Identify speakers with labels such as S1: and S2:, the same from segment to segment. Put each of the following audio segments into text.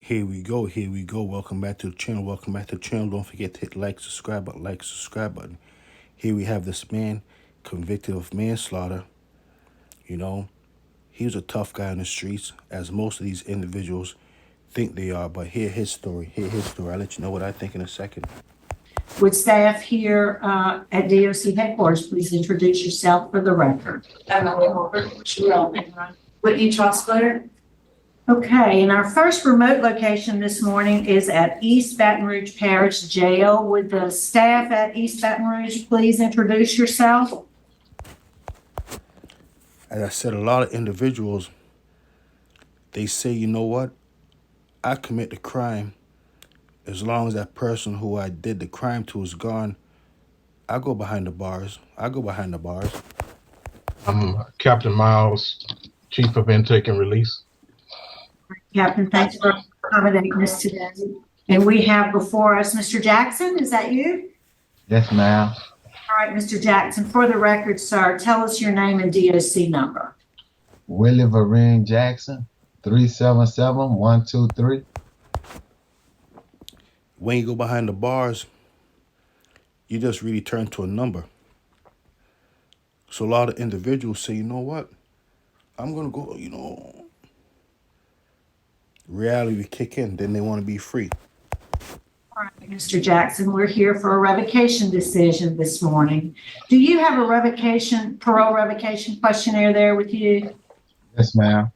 S1: Here we go. Here we go. Welcome back to the channel. Welcome back to the channel. Don't forget to hit subscribe button. Here we have this man convicted of manslaughter. You know, he was a tough guy in the streets, as most of these individuals think they are. But hear his story. I'll let you know what I think in a second.
S2: Would staff here at DOC headquarters please introduce yourself for the record?
S3: Whitney Trostler.
S2: Okay, and our first remote location this morning is at East Baton Rouge Parish Jail. Would the staff at East Baton Rouge please introduce yourself?
S1: As I said, a lot of individuals, they say, you know what? I commit the crime. As long as that person who I did the crime to is gone, I go behind the bars.
S4: I'm Captain Miles, Chief of Intake and Release.
S2: Captain, thanks for accommodating us today. And we have before us Mr. Jackson. Is that you?
S5: Yes, ma'am.
S2: All right, Mr. Jackson, for the record, sir, tell us your name and DOC number.
S5: Willie Vereen Jackson, 377-123.
S1: When you go behind the bars, you just really turn to a number. So a lot of individuals say, you know what? I'm going to go, reality will kick in. Then they want to be free.
S2: All right, Mr. Jackson, we're here for a revocation decision this morning. Do you have a parole revocation questionnaire there with you?
S5: Yes, ma'am.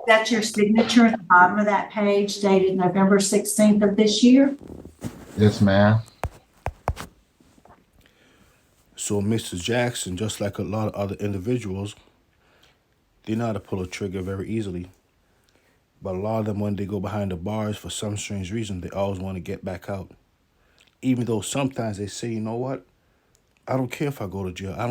S2: That's your signature at the bottom of that page dated November 16th of this year?
S5: Yes, ma'am.
S1: So Mr. Jackson, just like a lot of other individuals, they know how to pull a trigger very easily. But a lot of them, when they go behind the bars, for some strange reason, they always want to get back out. Even though sometimes they say, you know what? I don't care if I go to jail.
S2: All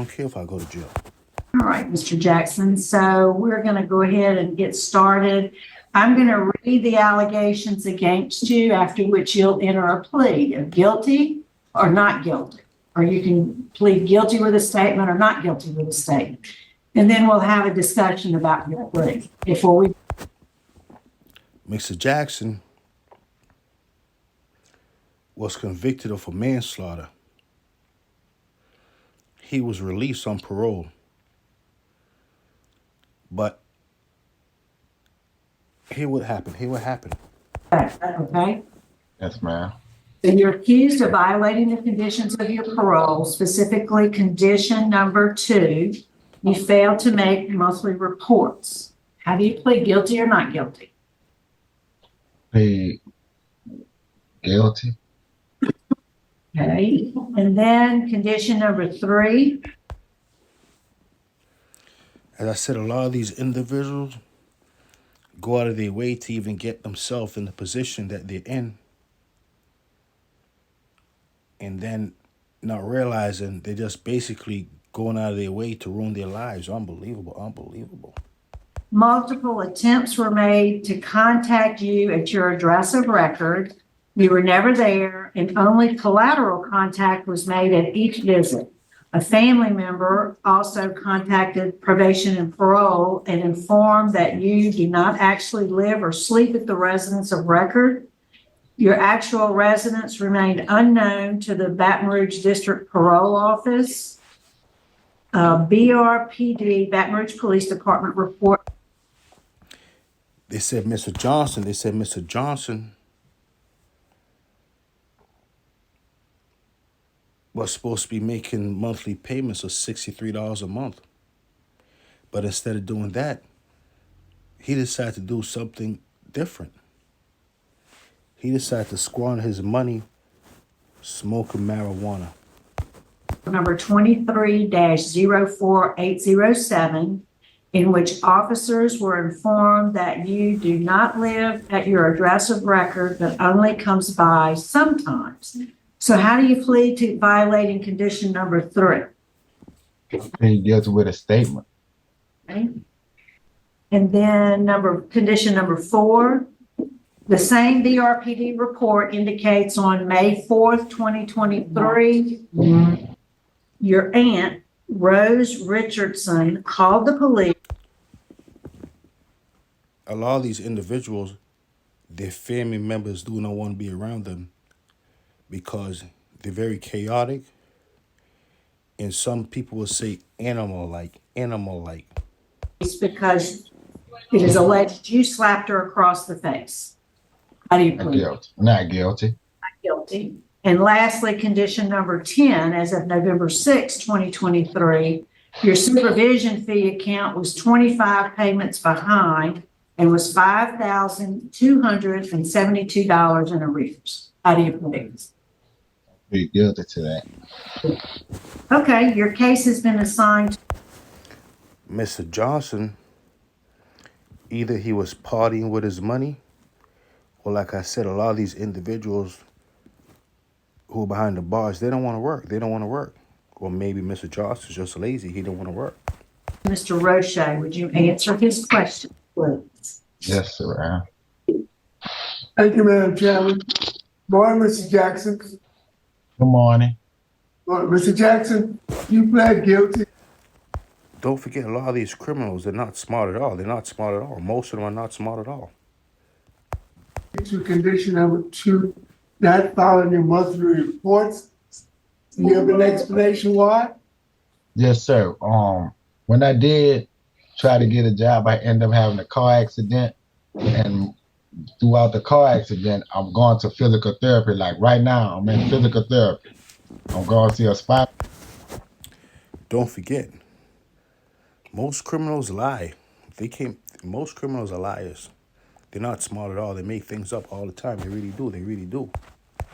S2: right, Mr. Jackson. So we're going to go ahead and get started. I'm going to read the allegations against you, after which you'll enter a plea of guilty or not guilty. Or you can plead guilty with a statement or not guilty with a statement. And then we'll have a discussion about your plea before we.
S1: Mr. Jackson was convicted of a manslaughter. He was released on parole. But here what happened.
S2: Okay.
S5: Yes, ma'am.
S2: So you're accused of violating the conditions of your parole, specifically condition number 2. You failed to make monthly reports. How do you plead, guilty or not guilty?
S5: Plead guilty.
S2: Okay. And then condition number 3.
S1: As I said, a lot of these individuals go out of their way to even get themselves in the position that they're in. And then not realizing they're just basically going out of their way to ruin their lives. Unbelievable.
S2: Multiple attempts were made to contact you at your address of record. You were never there, and only collateral contact was made at each visit. A family member also contacted probation and parole and informed that you do not actually live or sleep at the residence of record. Your actual residence remained unknown to the Baton Rouge District Parole Office. BRPD, Baton Rouge Police Department report.
S1: They said Mr. Johnson was supposed to be making monthly payments of $63 a month. But instead of doing that, he decided to do something different. He decided to squander his money smoking marijuana.
S2: Number 23-04807, in which officers were informed that you do not live at your address of record, but only comes by sometimes. So how do you plead to violating condition number 3?
S5: Plead guilty with a statement.
S2: Okay. And then condition number 4, the same BRPD report indicates on May 4th, 2023, your aunt, Rose Richardson, called the police.
S1: A lot of these individuals, their family members do not want to be around them because they're very chaotic, and some people will say animal-like, animal-like.
S2: It's because it is alleged you slapped her across the face. How do you
S5: Not
S2: plead?
S5: guilty. Not guilty.
S2: Guilty. And lastly, condition number 10, as of November 6, 2023, your supervision fee account was 25 payments behind and was $5,272 in arrears. How do you plead?
S5: Plead guilty to that.
S2: Okay, your case has been assigned.
S1: Mr. Johnson, either he was partying with his money, or like I said, a lot of these individuals who are behind the bars, they don't want to work. They don't want to work. Or maybe Mr. Johnson's just lazy. He don't want to work.
S2: Mr. Roche, would you answer his question, please?
S5: Yes, sir.
S3: Thank you, Madam Chairman. Morning, Mr. Jackson.
S5: Good morning.
S3: Mr. Jackson, you pled guilty
S1: Don't forget, a lot of these criminals, they're not smart at all. They're not smart at all. Most of them are not smart at all.
S3: to condition number 2, not following your monthly reports. Do you have an explanation why?
S5: Yes, sir. When I did try to get a job, I ended up having a car accident, and throughout the car accident, I'm going to physical therapy. Like right now, I'm in physical therapy. I'm going to see a spot.
S1: Don't forget, most criminals lie. Most criminals are liars. They're not smart at all. They make things up all the time. They really do. They really do.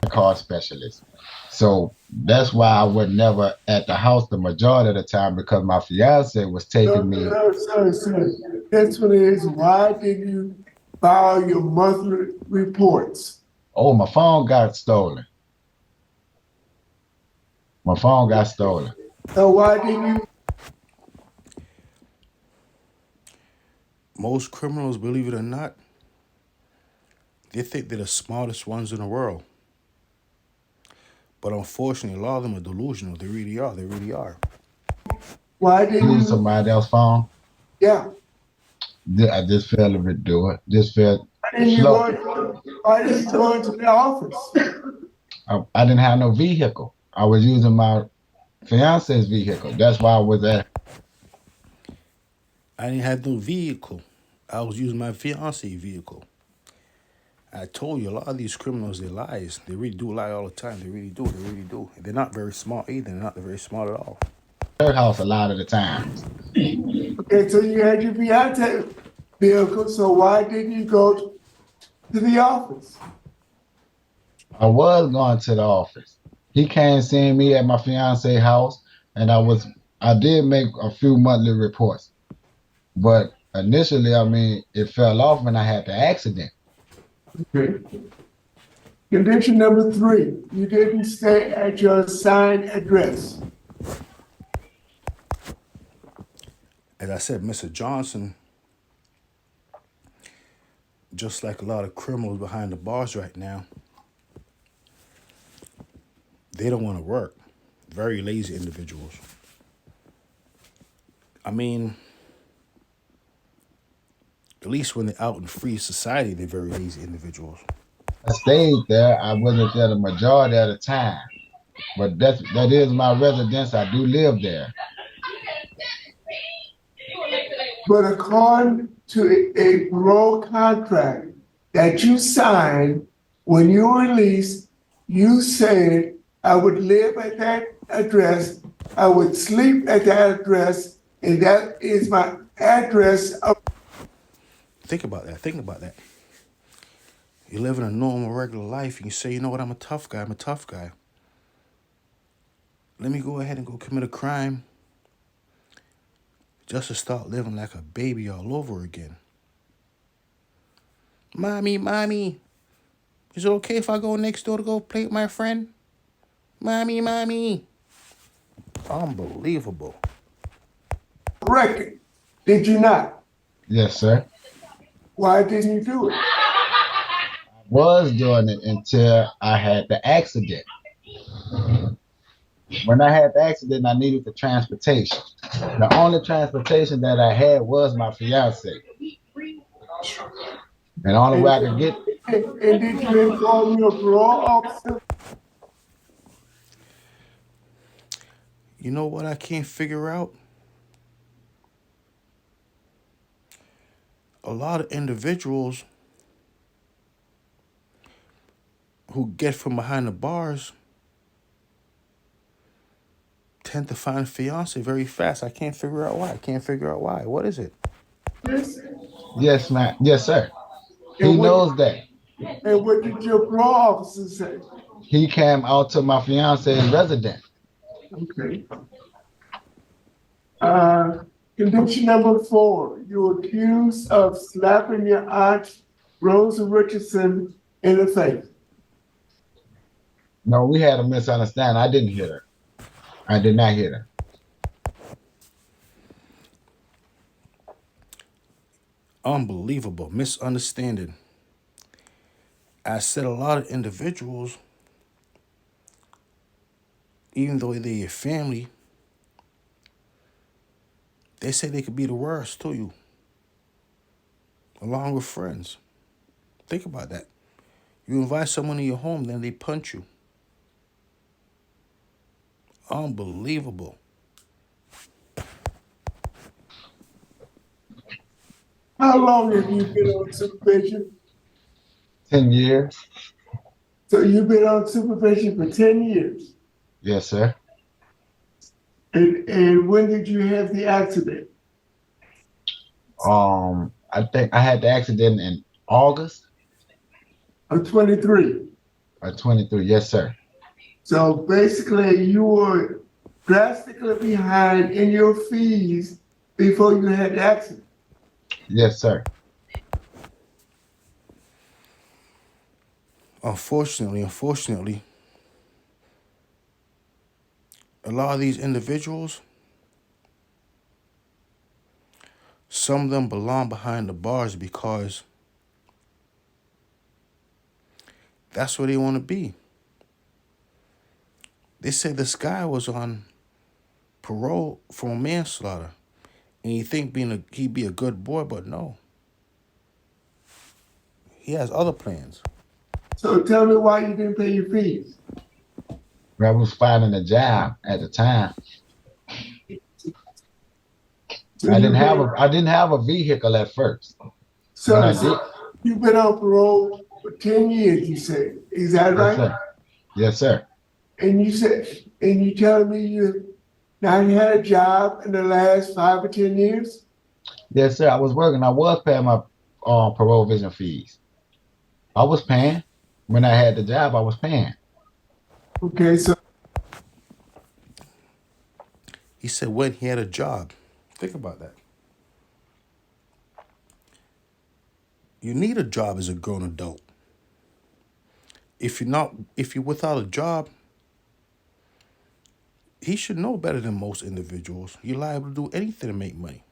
S5: Car specialist. So that's why I was never at the house the majority of the time, because my fiance was taking me.
S3: No, sir. That's what it is. Why did you file your monthly reports?
S5: Oh, my phone got stolen. My phone got stolen.
S3: So why didn't you?
S1: Most criminals, believe it or not, they think they're the smartest ones in the world. But unfortunately, a lot of them are delusional. They really are. They really are.
S3: Why didn't
S5: Use
S3: you?
S5: somebody else's phone.
S3: Yeah.
S5: I just felt a bit do it. Just felt
S3: Why didn't you
S5: slow.
S3: go into the office?
S5: I didn't have no vehicle. I was using my fiance's vehicle. That's why I was at.
S1: I didn't have no vehicle. I was using my fiance's vehicle. I told you, a lot of these criminals, they're liars. They really do lie all the time. They really do. They really do. They're not very smart either. They're not very smart at all.
S5: Her house a lot of the times.
S3: Okay, so you had your fiance vehicle, so why didn't you go to the office?
S5: I was going to the office. He came seeing me at my fiance's house, and I did make a few monthly reports. But initially, it fell off when I had the accident.
S3: Okay. Condition number 3, you didn't stay at your assigned address.
S1: As I said, Mr. Johnson, just like a lot of criminals behind the bars right now, they don't want to work. Very lazy individuals. At least when they're out in free society, they're very lazy individuals.
S5: I stayed there. I wasn't there the majority of the time. But that is my residence. I do live there.
S3: But according to a parole contract that you signed when you were released, you said, I would live at that address, I would sleep at that address, and that is my address of.
S1: Think about that. Think about that. You're living a normal, regular life, and you say, you know what, I'm a tough guy. I'm a tough guy. Let me go ahead and go commit a crime just to start living like a baby all over again. Mommy, is it okay if I go next door to go play with my friend? Mommy. Unbelievable.
S3: Record. Did you not?
S5: Yes, sir.
S3: Why didn't you do it?
S5: Was doing it until I had the accident. When I had the accident, I needed the transportation. The only transportation that I had was my fiance. And the only way I could get
S3: And did you inform your parole officer?
S1: You know what I can't figure out? A lot of individuals who get from behind the bars tend to find a fiance very fast. I can't figure out why. I can't figure out why. What is it?
S3: Yes.
S5: Yes, ma'am. Yes, sir. He
S3: And
S5: knows that.
S3: what did your parole officer say?
S5: He came out to my fiance's residence.
S3: Okay. Uh, Conviction number 4, you were accused of slapping your aunt, Rosa Richardson, in the face.
S5: No, we had a misunderstanding. I didn't hit her. I did not hit her.
S1: Unbelievable. Misunderstanding. I said a lot of individuals, even though they're your family, they say they could be the worst to you, along with friends. Think about that. You invite someone in your home, then they punch you. Unbelievable.
S3: How long have you been on supervision?
S5: 10 years.
S3: So you've been on supervision for 10 years.
S5: Yes, sir.
S3: And when did you have the accident?
S5: I think I had the accident in August
S3: Of 23.
S5: of 23. Yes, sir.
S3: So basically, you were drastically behind in your fees before you had the accident.
S5: Yes, sir.
S1: Unfortunately, a lot of these individuals, some of them belong behind the bars because that's where they want to be. They say this guy was on parole for manslaughter, and you think he'd be a good boy, but no. He has other plans.
S3: So tell me why you didn't pay your fees.
S5: I was finding a job at the time.
S3: So
S5: I didn't have a vehicle at first. When I did,
S3: so you've been on parole for 10 years, you said. Is that
S5: yes,
S3: right?
S5: sir. Yes, sir.
S3: And you telling me you not had a job in the last 5 or 10 years?
S5: Yes, sir. I was working. I was paying my parole vision fees. I was paying. When I had the job, I was paying.
S3: Okay, so
S1: He said when he had a job. Think about that. You need a job as a grown adult. If you're without a job, he should know better than most individuals. You're liable to do anything to make money.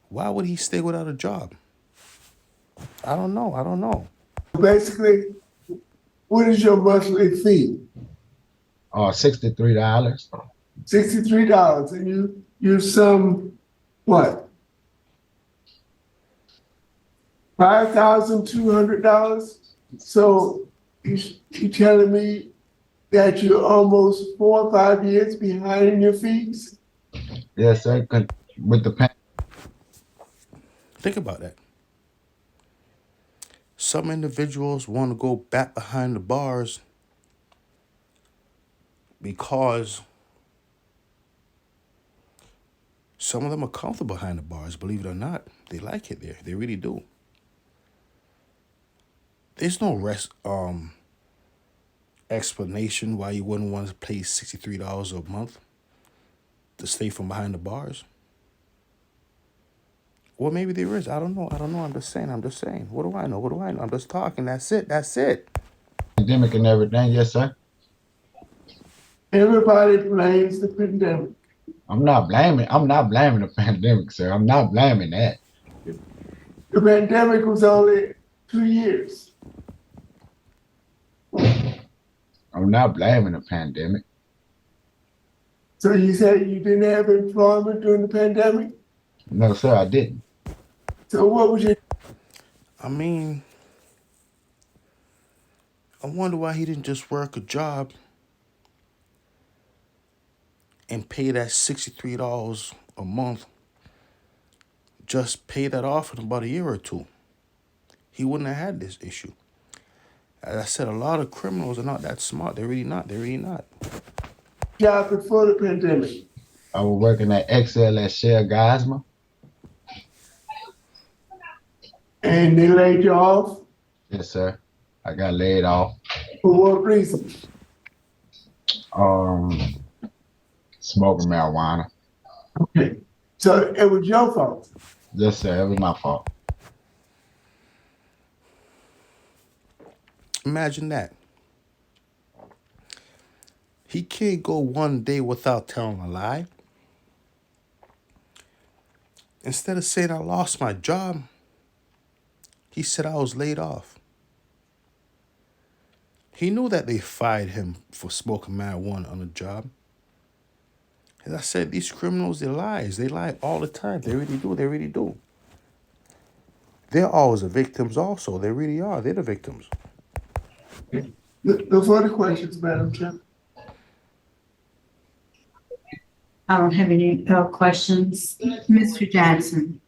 S1: Why would he stay without a job? I don't know.
S3: basically, what is your monthly fee?
S5: $63.
S3: $63. And you sum what? $5,200. So you telling me that you're almost 4 or 5 years behind in your fees?
S5: Yes, sir. With the pen.
S1: Think about that. Some individuals want to go back behind the bars because some of them are comfortable behind the bars, believe it or not. They like it there. They really do. There's no explanation why you wouldn't want to pay $63 a month to stay from behind the bars. Well, maybe there is. I don't know. I'm just saying. What do I know? I'm just talking. That's it.
S5: Pandemic and everything. Yes, sir.
S3: Everybody blames the pandemic.
S5: I'm not blaming the pandemic, sir. I'm not blaming that.
S3: The pandemic was only 2 years.
S5: I'm not blaming the pandemic.
S3: So you said you didn't have employment during the pandemic?
S5: No, sir, I didn't.
S3: So what was your
S1: I mean, I wonder why he didn't just work a job and pay that $63 a month. Just pay that off in about a year or two. He wouldn't have had this issue. As I said, a lot of criminals are not that smart. They're really not. They're really not.
S3: Job before the pandemic.
S5: I was working at Excel at Shell Geismar.
S3: And they laid you off
S5: Yes, sir. I got laid off.
S3: for what reason?
S5: Smoking marijuana.
S3: Okay. So it was your fault.
S5: Yes, sir. It was my fault.
S1: Imagine that. He can't go one day without telling a lie. Instead of saying I lost my job, he said I was laid off. He knew that they fired him for smoking marijuana on the job. As I said, these criminals, they lies. They lie all the time. They really do. They really do. They're always the victims also. They really are. They're the victims.
S3: No further questions, Madam Chair.
S2: I don't have any questions.
S6: Mr. Jackson,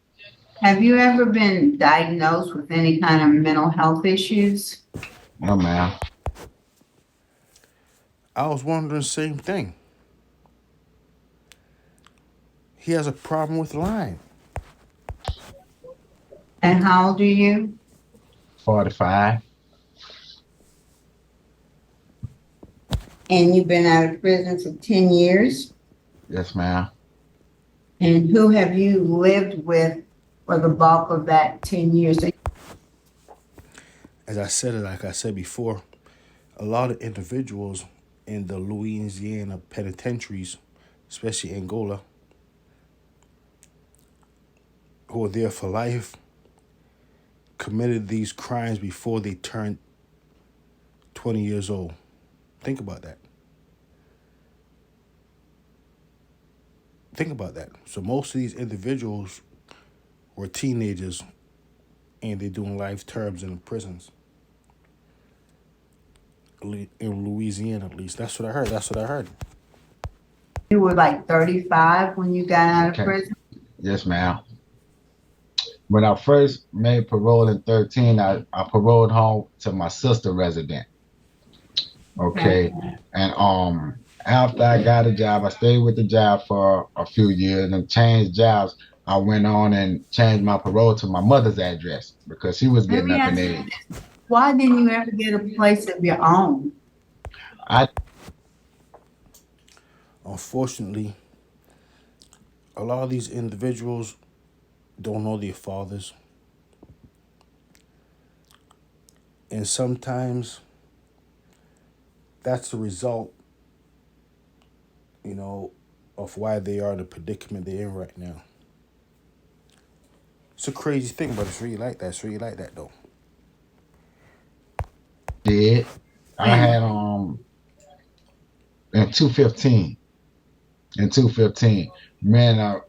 S6: have you ever been diagnosed with any kind of mental health issues?
S5: No, ma'am.
S1: I was wondering the same thing. He has a problem with lying.
S6: And how old are you?
S5: 45.
S6: And you've been out of prison for 10 years?
S5: Yes, ma'am.
S6: And who have you lived with for the bulk of that 10 years?
S1: As I said it, like I said before, a lot of individuals in the Louisiana penitentiaries, especially Angola, who are there for life, committed these crimes before they turned 20 years old. Think about that. Think about that. So most of these individuals were teenagers and they're doing life terms in the prisons. In Louisiana, at least. That's what I heard.
S6: You were like 35 when you got out
S5: Okay.
S6: of prison?
S5: Yes, ma'am. When I first made parole in 13, I paroled home to my sister resident. Okay. And after I got a job, I stayed with the job for a few years and changed jobs. I went on and changed my parole to my mother's address because she was
S6: Let
S5: getting
S6: me
S5: up in
S6: ask you
S5: age.
S6: this. Why didn't you ever get a place of your own?
S1: Unfortunately, a lot of these individuals don't know their fathers. And sometimes that's the result, of why they are in the predicament they're in right now. It's a crazy thing, but it's really like that. It's really like that, though.
S5: Did. I had in 215. In 215, man,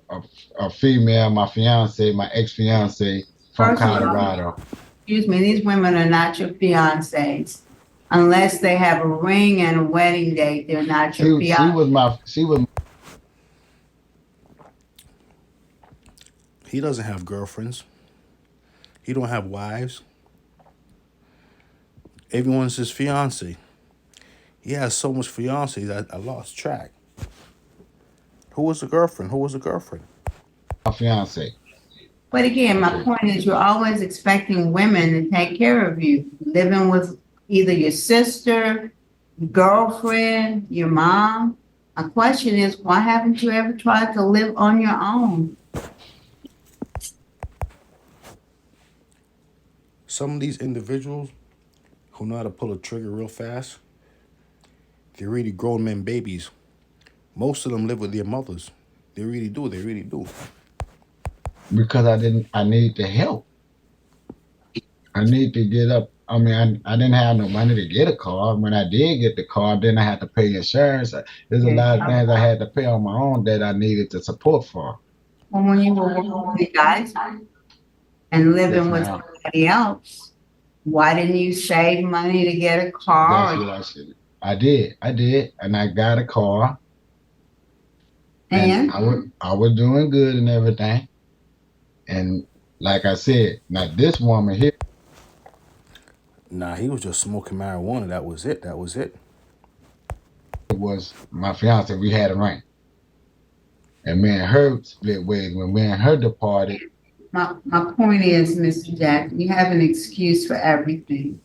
S5: a female, my fiance, my ex-fiance from
S6: First of all,
S5: Colorado.
S6: excuse me, these women are not your fiancés. Unless they have a ring and a wedding date, they're not your
S5: She
S6: fiancés.
S5: was
S1: He doesn't have girlfriends. He don't have wives. Everyone's his fiance. He has so much fiancés, I lost track. Who was the girlfriend?
S5: my fiance.
S6: But again, my point is you're always expecting women to take care of you, living with either your sister, girlfriend, your mom. My question is, why haven't you ever tried to live on your own?
S1: Some of these individuals who know how to pull a trigger real fast, they're really grown men babies. Most of them live with their mothers. They really do.
S5: Because I need the help. I need to get up. I mean, I didn't have no money to get a car. When I did get the car, then I had to pay insurance. There's a lot of things I had to pay on my own that I needed the support for.
S6: Well, when you were working with guys and living
S5: Yes,
S6: with
S5: ma'am.
S6: somebody else, Why didn't you save money to get a car?
S5: That's what I said. I did, and I got a car, and
S6: And
S5: I was doing good and everything. And like I said, now this woman here
S1: Nah, he was just smoking marijuana. That was it. That was it.
S5: was my fiance. We had a ring, and me and her split ways when me and her departed.
S6: my point is, Mr. Jackson, you have an excuse for everything.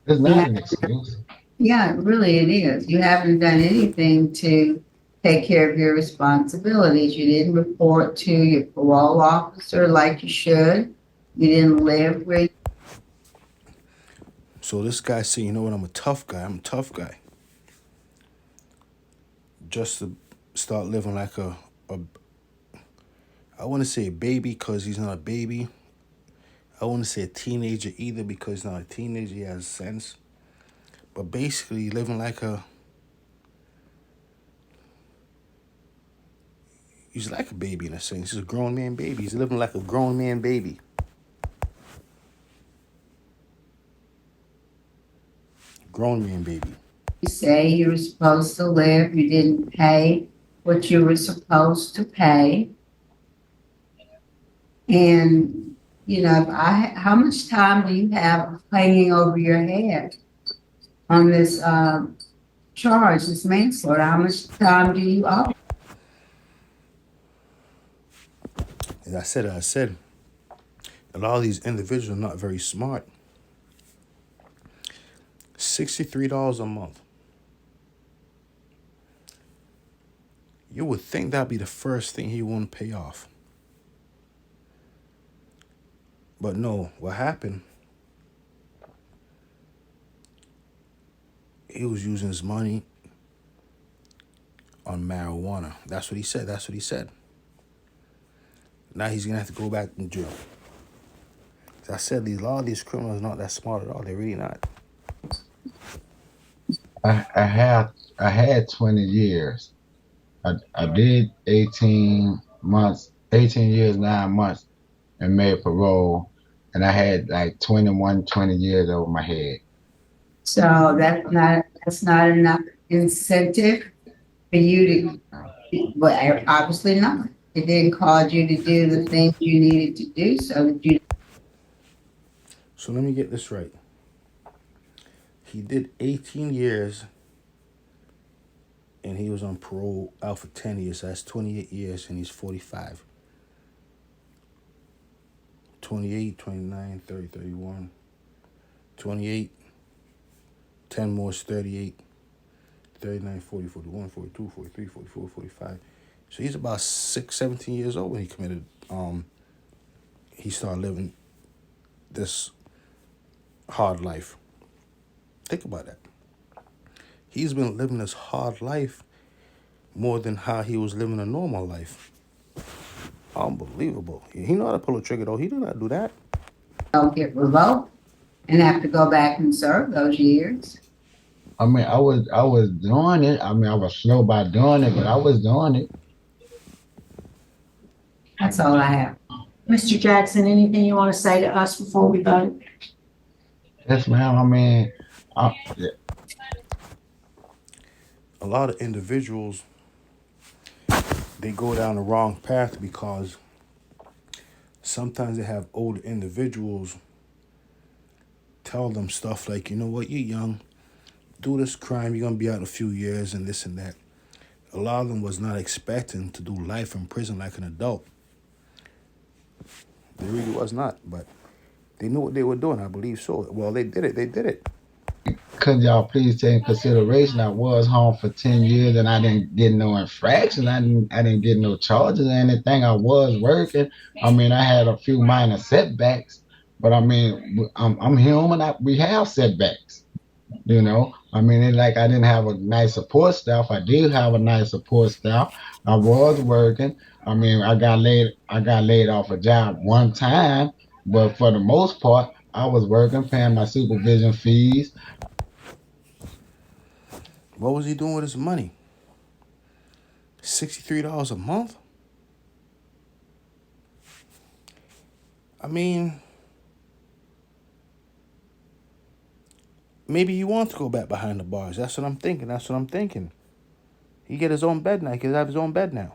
S5: It's
S6: You
S5: not
S6: have,
S5: an excuse.
S6: yeah, really it is. You haven't done anything to take care of your responsibilities. You didn't report to your parole officer like you should. You didn't live where.
S1: So this guy said, you know what? I'm a tough guy. I'm a tough guy. Just to start living like a I want to say a baby because he's not a baby. I want to say a teenager either because he's not a teenager. He has sense. But basically, living like he's like a baby in a sense. He's a grown man baby. He's living like a grown man baby. Grown man baby.
S6: You say you were supposed to live, you didn't pay what you were supposed to pay. And, how much time do you have hanging over your head on this charge, this manslaughter? How much time do you owe?
S1: As I said, a lot of these individuals are not very smart. $63 a month. You would think that'd be the first thing he want to pay off. But no, what happened? He was using his money on marijuana. That's what he said. That's what he said. Now he's gonna have to go back to jail. As I said, a lot of these criminals are not that smart at all. They're really not.
S5: I had 20 years. I did 18 months, 18 years, 9 months, and made parole, and I had like 21, 20 years over my head.
S6: So that's not enough incentive for you to, well, obviously not. It didn't cause you to do the things you needed to do so that you.
S1: So let me get this right. He did 18 years and he was on parole out for 10 years. So that's 28 years and he's 45. 28, 29, 30, 31, 28, 10 more is 38, 39, 40, 41, 42, 43, 44, 45. So he's about 17 years old when he committed, he started living this hard life. Think about that. He's been living this hard life more than how he was living a normal life. Unbelievable. He know how to pull a trigger though. He did not do that.
S6: Don't get revoked and have to go back and serve those years.
S5: I mean, I was doing it. I mean, I was slow by doing it, but I was doing it.
S6: That's all I have.
S2: Mr. Jackson, anything you want to say to us before we vote?
S5: Yes, ma'am. I mean,
S1: A lot of individuals, they go down the wrong path because sometimes they have older individuals tell them stuff like, you know what, you're young, do this crime, you're going to be out in a few years and this and that. A lot of them was not expecting to do life in prison like an adult. They really was not, but they knew what they were doing, I believe so. Well, they did it.
S5: could y'all please take in consideration I was home for 10 years and I didn't get no infractions. I didn't get no charges or anything. I was working. I mean, I had a few minor setbacks, but I mean, I'm human. We have setbacks. I mean, it's like I didn't have a nice support staff. I did have a nice support staff. I was working. I mean, I got laid off a job one time, but for the most part, I was working, paying my supervision fees.
S1: What was he doing with his money? $63 a month? I mean, Maybe he wants to go back behind the bars. That's what I'm thinking. That's what I'm thinking. He get his own bed now. He can have his own bed now.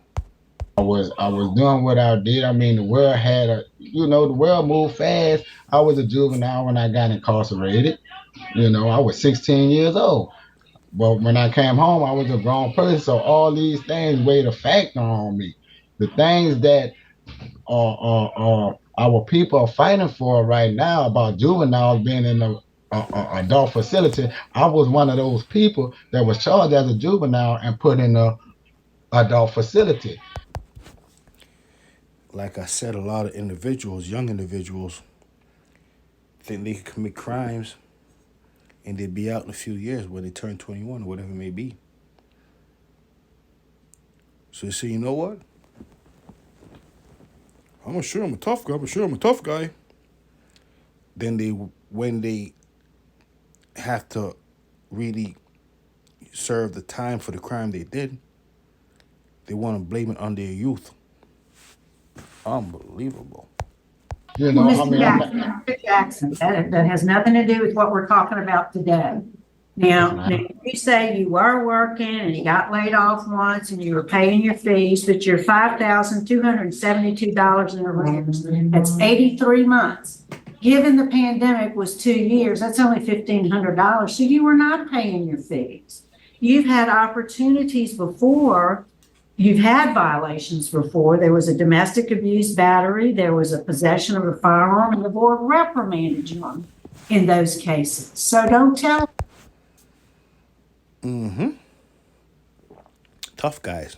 S5: I was doing what I did. I mean, the world had a, the world moved fast. I was a juvenile when I got incarcerated. I was 16 years old. But when I came home, I was a grown person. So all these things weighed a factor on me. The things that our people are fighting for right now about juveniles being in the adult facility. I was one of those people that was charged as a juvenile and put in the adult facility.
S1: Like I said, a lot of individuals, young individuals, think they can commit crimes and they'd be out in a few years when they turn 21 or whatever it may be. So they say, you know what? I'm sure I'm a tough guy. I'm sure I'm a tough guy. Then when they have to really serve the time for the crime they did, they want to blame it on their youth. Unbelievable.
S2: Well,
S5: I
S2: Mr.
S5: mean,
S2: Jackson, Mr. Jackson, that has nothing to do with what we're talking about today.
S5: yes,
S2: Now,
S5: ma'am.
S2: you say you were working and you got laid off once and you were paying your fees, but you're $5,272 in arrears. That's 83 months. Given the pandemic was 2 years, that's only $1,500. So you were not paying your fees. You've had opportunities before. You've had violations before. There was a domestic abuse battery, there was a possession of a firearm, and the board reprimanded you in those cases. So don't tell.
S1: Tough guys.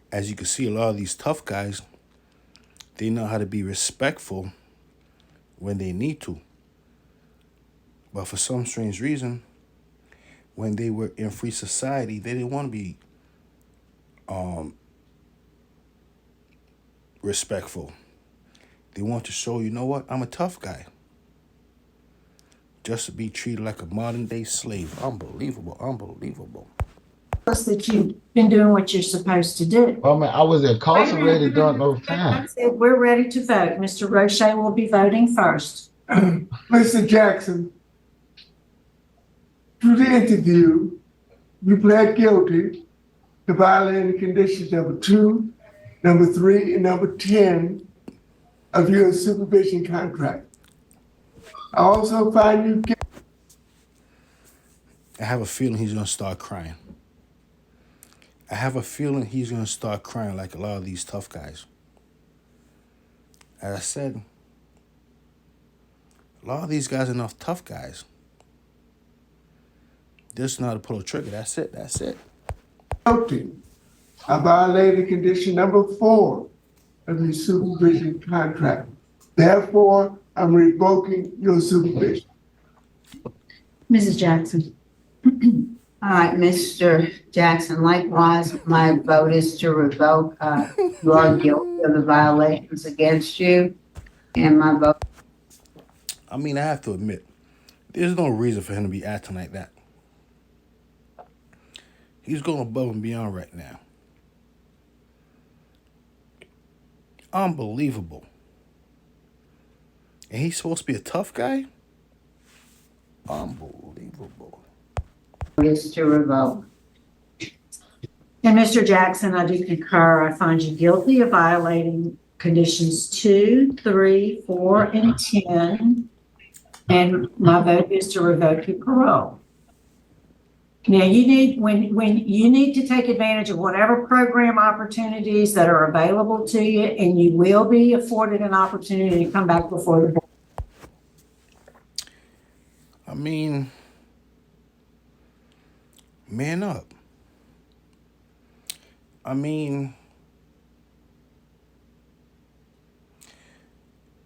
S1: As you can see, a lot of these tough guys, they know how to be respectful when they need to. But for some strange reason, when they were in free society, they didn't want to be respectful. They want to show, you know what, I'm a tough guy. Just to be treated like a modern day slave. Unbelievable, unbelievable.
S2: Us that you've been doing what you're supposed to do.
S5: Well, man, I was incarcerated during those
S2: Like
S5: times.
S2: I said, we're ready to vote. Mr. Roche will be voting first.
S3: Mr. Jackson, through the interview, you pled guilty to violating conditions number 2, number 3, and number 10 of your supervision contract. I also find you guilty.
S1: I have a feeling he's going to start crying. I have a feeling he's going to start crying like a lot of these tough guys. As I said, a lot of these guys are not tough guys. They just know how to pull a trigger. That's it. That's it.
S3: Guilty. I violated condition number 4 of your supervision contract. Therefore, I'm revoking your supervision.
S2: Mrs. Jackson.
S6: All right, Mr. Jackson, likewise, my vote is to revoke, you are guilty of the violations against you, and my vote.
S1: I mean, I have to admit, there's no reason for him to be acting like that. He's going above and beyond right now. Unbelievable. And he's supposed to be a tough guy? Unbelievable.
S6: Is to revoke.
S2: And Mr. Jackson, I do concur. I find you guilty of violating conditions 2, 3, 4, and 10. And my vote is to revoke your parole. Now, you need, when you need to take advantage of whatever program opportunities that are available to you, and you will be afforded an opportunity to come back before the board.
S1: I mean, man up. I mean,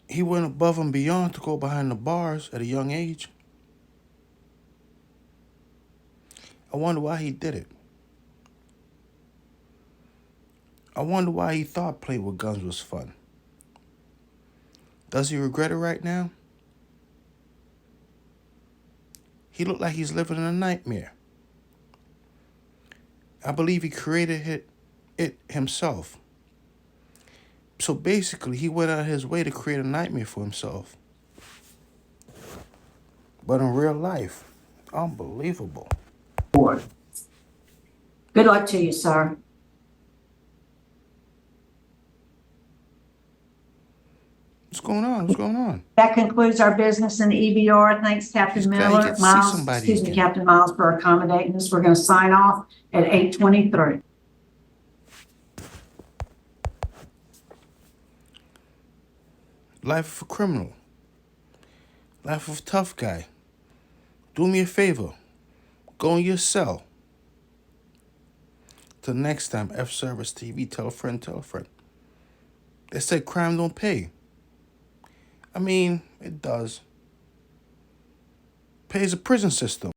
S1: he went above and beyond to go behind the bars at a young age. I wonder why he did it. I wonder why he thought playing with guns was fun. Does he regret it right now? He looked like he's living in a nightmare. I believe he created it himself. So basically, he went out of his way to create a nightmare for himself. But in real life, unbelievable.
S2: Good luck to you, sir.
S1: What's going on? What's going on?
S2: That concludes our business in the EBR. Thanks, Captain
S1: Just glad you
S2: Miller,
S1: get to see
S2: Miles,
S1: somebody
S2: excuse me,
S1: again.
S2: Captain Miles, for accommodating us. We're going to sign off at 8:23.
S1: Life of a criminal. Life of a tough guy. Do me a favor. Go in your cell. Till next time, F Service TV, tell a friend, tell a friend. They said crime don't pay. I mean, it does. Pays a prison system.